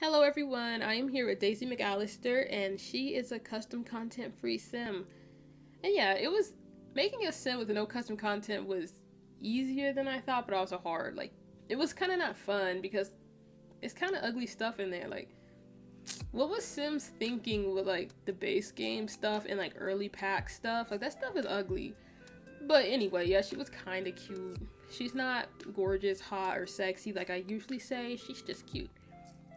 Hello everyone, I am here with Daisy McAllister and she is a custom content free sim. And yeah, it was making a sim with no custom content was easier than I thought, but also hard. Like it was kind of not fun because it's kind of ugly stuff in there. Like what was Sims thinking with like the base game stuff and like early pack stuff? Like that stuff is ugly. But anyway, yeah, she was kind of cute. She's not gorgeous, hot, or sexy like I usually say. She's just cute.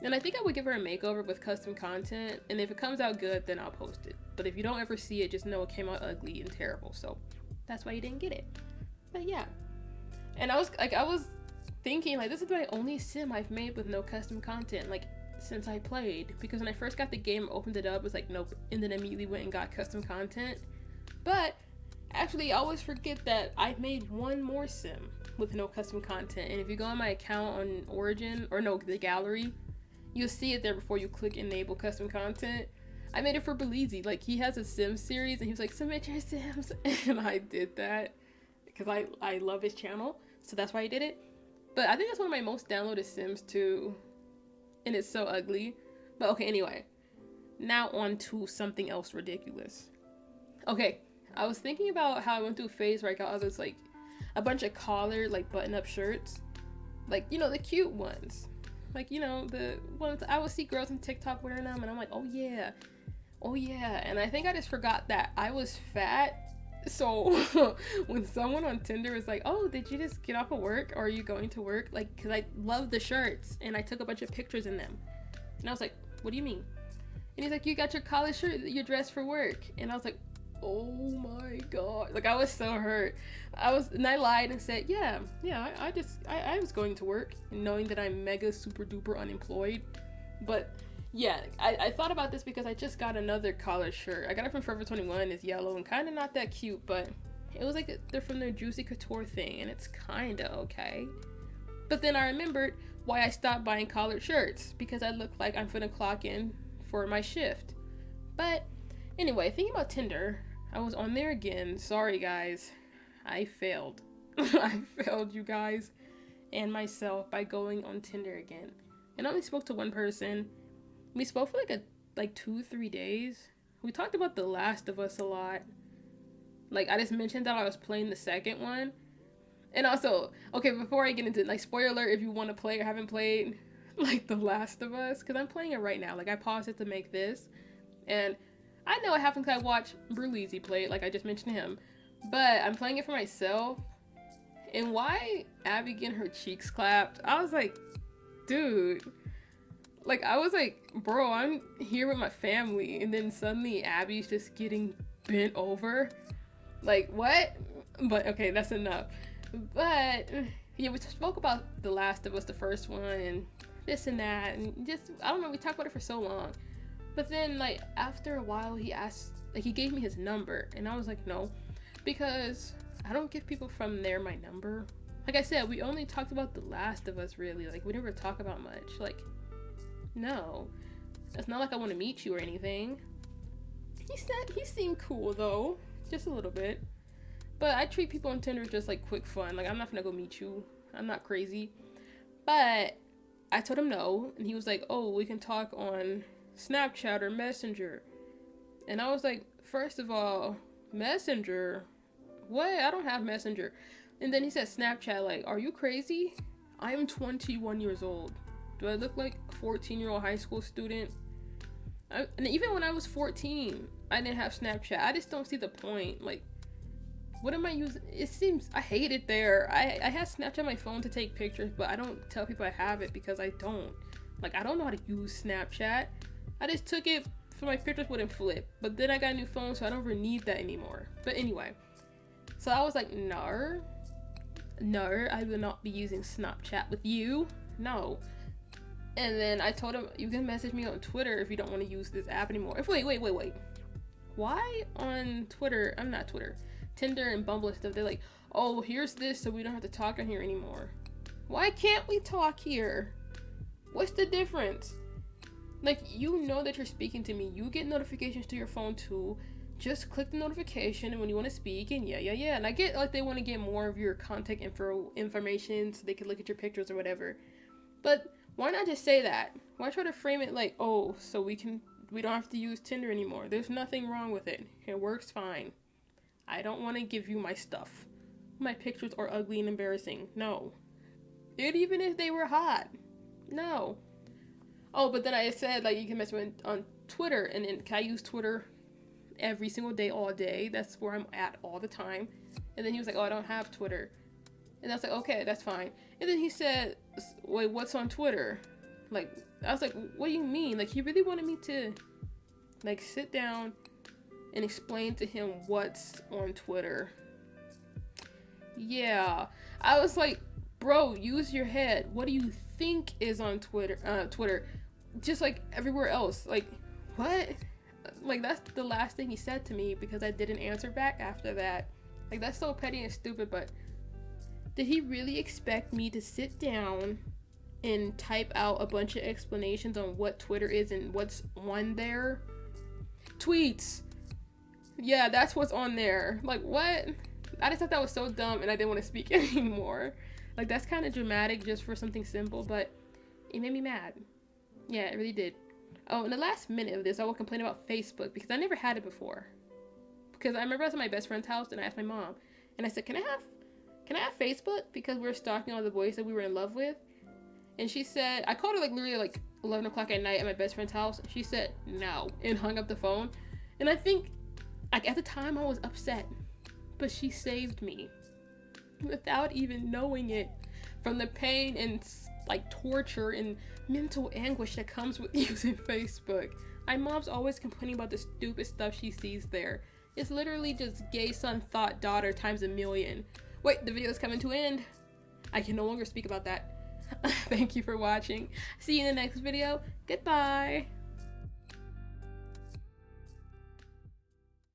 And I think I would give her a makeover with custom content, and if it comes out good, then I'll post it. But if you don't ever see it, just know it came out ugly and terrible, so that's why you didn't get it. But yeah. And I was thinking, like, this is my only sim I've made with no custom content, like, since I played. Because when I first got the game, opened it up, it was like, nope, and then immediately went and got custom content. But, actually, I always forget that I've made one more sim with no custom content. And if you go on my account on Origin, or no, the gallery, you'll see it there before you click enable custom content. I made it for Belize. Like he has a Sims series and he was like, submit your Sims. And I did that because I love his channel. So that's why I did it. But I think that's one of my most downloaded Sims too. And it's so ugly. But okay, anyway. Now on to something else ridiculous. Okay, I was thinking about how I went through a phase where I got all those like a bunch of collared like button up shirts. Like, you know, the cute ones. Like, you know, the ones I would see girls on TikTok wearing them, and I'm like, oh yeah. And I think I just forgot that I was fat. So when someone on Tinder is like, oh, did you just get off of work? Or are you going to work? Like, because I love the shirts, and I took a bunch of pictures in them. And I was like, what do you mean? And he's like, you got your college shirt, your dress for work. And I was like, oh my god. Like, I was so hurt. And I lied and said, yeah, I was going to work knowing that I'm mega super duper unemployed. But yeah, I thought about this because I just got another college shirt. I got it from Forever 21. It's yellow and kind of not that cute, but it was like they're from their Juicy Couture thing, and it's kind of okay. But then I remembered why I stopped buying collared shirts, because I look like I'm finna clock in for my shift. But anyway, thinking about Tinder, I was on there again. Sorry, guys. I failed. I failed you guys and myself by going on Tinder again. And I only spoke to one person. We spoke for like 2-3 days. We talked about The Last of Us a lot. Like, I just mentioned that I was playing the second one. And also, okay, before I get into it, like, spoiler alert if you want to play or haven't played, like, The Last of Us, because I'm playing it right now. Like, I paused it to make this. And I know it happened because I watched Bruleezy play it, like I just mentioned him. But I'm playing it for myself. And why Abby getting her cheeks clapped? I was like, dude. Like, I was like, bro, I'm here with my family. And then suddenly Abby's just getting bent over. Like, what? But okay, that's enough. But yeah, we spoke about The Last of Us, the first one, and this and that. And just, I don't know, we talked about it for so long. But then, like, after a while, he asked, like, he gave me his number. And I was like, no. Because I don't give people from there my number. Like I said, we only talked about The Last of Us, really. Like, we never talk about much. Like, no. It's not like I want to meet you or anything. He seemed cool, though. Just a little bit. But I treat people on Tinder just, like, quick fun. Like, I'm not gonna go meet you. I'm not crazy. But I told him no. And he was like, oh, we can talk on Snapchat or Messenger. And I was like, first of all, Messenger? What? I don't have Messenger. And then he said Snapchat. Like, are you crazy? I am 21 years old. Do I look like a 14-year-old high school student? And even when I was 14, I didn't have Snapchat. I just don't see the point. Like, what am I using? It seems, I hate it there. I have Snapchat on my phone to take pictures, but I don't tell people I have it because I don't. Like, I don't know how to use Snapchat. I just took it so my pictures wouldn't flip. But then I got a new phone, so I don't really need that anymore. But anyway. So I was like, no, I will not be using Snapchat with you. No. And then I told him, you can message me on Twitter if you don't want to use this app anymore. Wait. Why on Twitter, I'm not Twitter, Tinder and Bumble and stuff, they're like, oh, here's this so we don't have to talk on here anymore. Why can't we talk here? What's the difference? Like, you know that you're speaking to me. You get notifications to your phone too. Just click the notification and when you want to speak, and yeah. And I get, like, they want to get more of your contact information so they can look at your pictures or whatever. But Why not just say that? Why try to frame it like, oh, so we don't have to use Tinder anymore. There's nothing wrong with it. It works fine. I don't want to give you my stuff. My pictures are ugly and embarrassing. No. And even if they were hot. No. Oh, but then I said, like, you can mess with on Twitter, and then can I use Twitter every single day, all day? That's where I'm at all the time. And then he was like, oh, I don't have Twitter. And I was like, okay, that's fine. And then he said, wait, what's on Twitter? Like, I was like, what do you mean? Like, he really wanted me to, like, sit down and explain to him what's on Twitter. Yeah. I was like, bro, use your head. What do you think is on Twitter? Just like everywhere else. Like, what? Like, that's the last thing he said to me because I didn't answer back after that. Like, that's so petty and stupid, but did he really expect me to sit down and type out a bunch of explanations on what Twitter is and what's on there? Tweets. Yeah, that's what's on there. Like, what? I just thought that was so dumb and I didn't want to speak anymore. Like, that's kind of dramatic just for something simple, but it made me mad. Yeah, it really did. Oh, in the last minute of this, I will complain about Facebook because I never had it before. Because I remember I was at my best friend's house and I asked my mom, and I said, can I have Facebook? Because we were stalking all the boys that we were in love with. And she said, I called her like literally like 11 o'clock at night at my best friend's house. She said, no, and hung up the phone. And I think, like, at the time I was upset, but she saved me without even knowing it from the pain and like torture and mental anguish that comes with using Facebook. My mom's always complaining about the stupid stuff she sees there. It's literally just gay son thought daughter times a million. Wait, the video is coming to an end. I can no longer speak about that. Thank you for watching. See you in the next video. Goodbye.